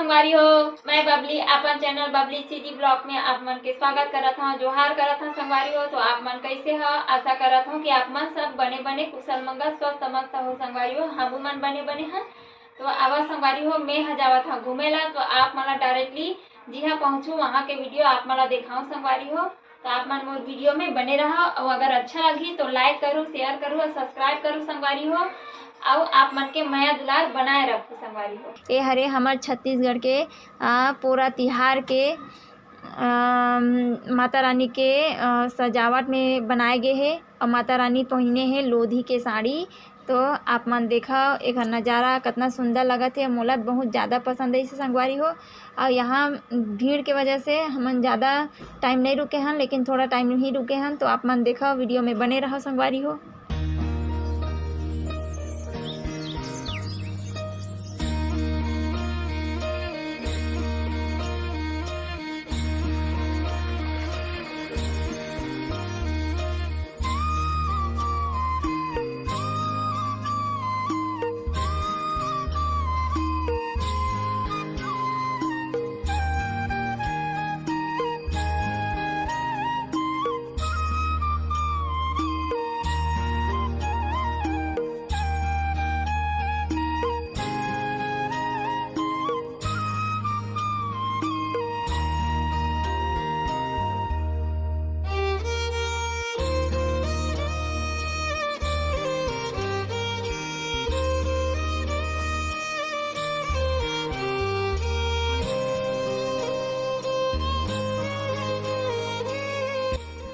संगवारी हो, मैं बबली अपन चैनल बबली सिटी ब्लॉग में आप मन के स्वागत करत हूँ। जोहार करत हूँ संगवारी हो। तो आप मन कैसे हो? आशा करत हूँ कि आप मन सब बने बने कुशल मंगल स्वस्थ मस्त हो संगवारी हो। हम मन बने बने हैं। तो आवा संगवारी हो, मैं जावत हूँ घूमेला। तो आप मला डायरेक्टली जी हाँ पहुँचू वहाँ के वीडियो आप मला दिखाऊँ संगवारी हो। तो आप मन मोर वीडियो में बने रहो और अगर अच्छा लगी तो लाइक करूँ, शेयर करूँ और सब्सक्राइब करूँ संगवारी हो। और आप मन के माया दुलार बनाए रखो संगवारी हो। ये हरे हमार छत्तीसगढ़ के पूरा तिहार के माता रानी के सजावट में बनाए गए हैं और माता रानी पहने हैं लोधी के साड़ी। तो आप मन देखा एक नज़ारा कितना सुंदर लगत है। मोला बहुत ज़्यादा पसंद है इसे संगवारी हो। और यहाँ भीड़ के वजह से हम ज़्यादा टाइम नहीं रुके हैं, लेकिन थोड़ा टाइम ही रुके हैं। तो आप मन देखा वीडियो में बने रहो संगवारी हो।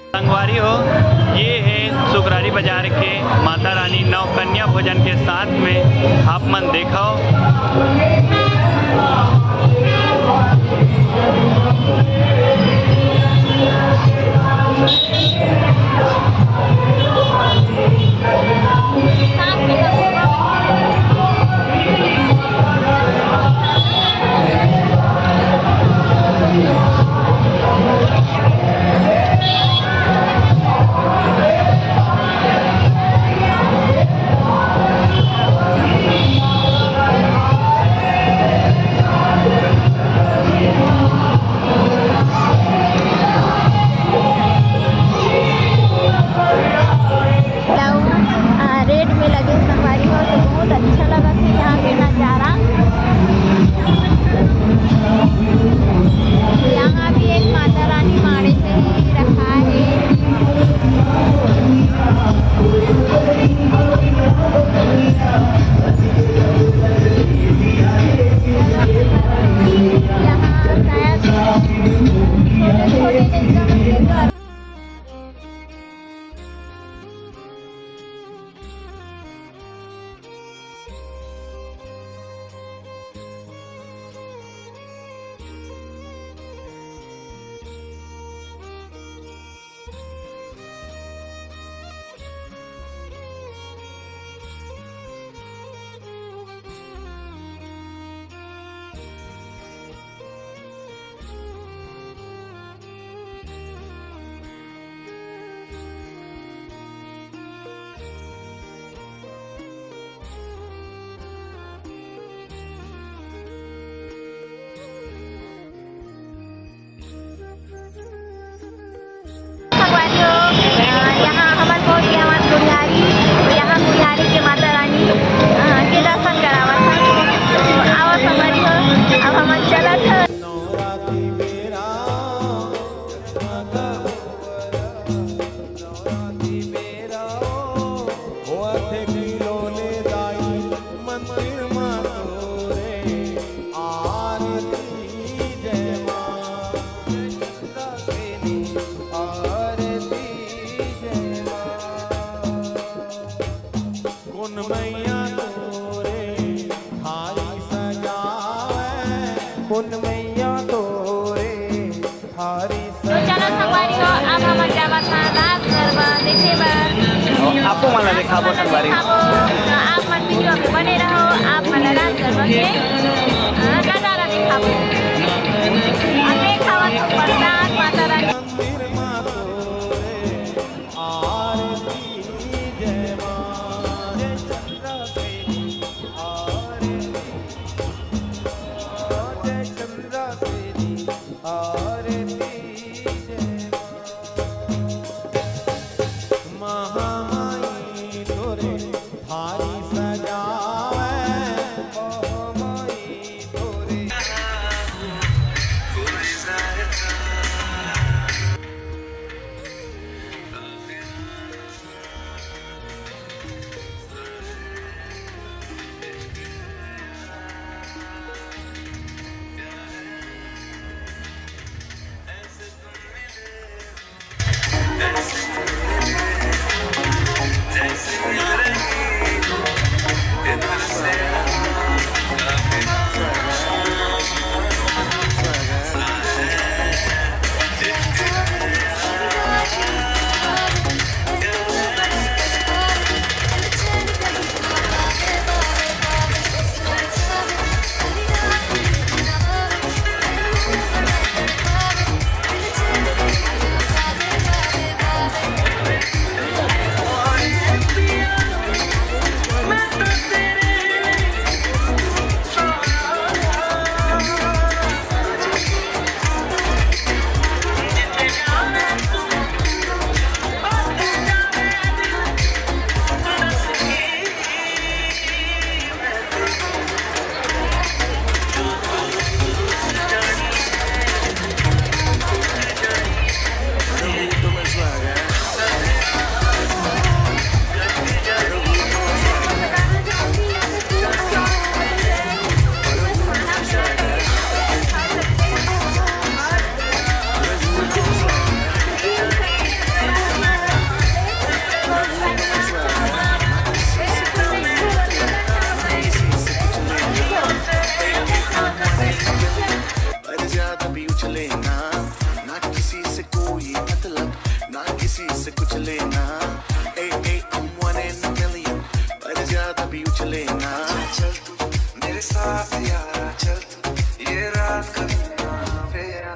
संगवारी हो, ये है सुकरारी बाजार के माता रानी नवकन्या भोजन के साथ में आप मन देखो। रेड में लगे संगवारी हो तो बहुत अच्छा लगा था यहाँ के नज़ारा। यहाँ भी एक माता रानी माड़े से ही रखा है। यहाँ शायद छोटे छोटे यहाँ हमारे पहुँच गया हमारे गुड़ियारी। यहाँ गुड़ियारी के माता रानी के दर्शन करावा था। तो आवा संगवारी हो, अब हम चला था। चलो संगवारी हो, अब हम जावा था रात गरबा देखे बार। आपको मन देखा संगवारी हो, आप मन वीडियो में बने रहो। आप मन रात गरबा के नजारा दिखाओ। देखावा तो प्रसाद माता रानी तोरे भारी सजावे मोह मोही तोरे से कुछ लेना I'm one in a million पर ज्यादा भी उछलेना चल तू मेरे साथ यारा चल तू ये रात कभी ना फेरा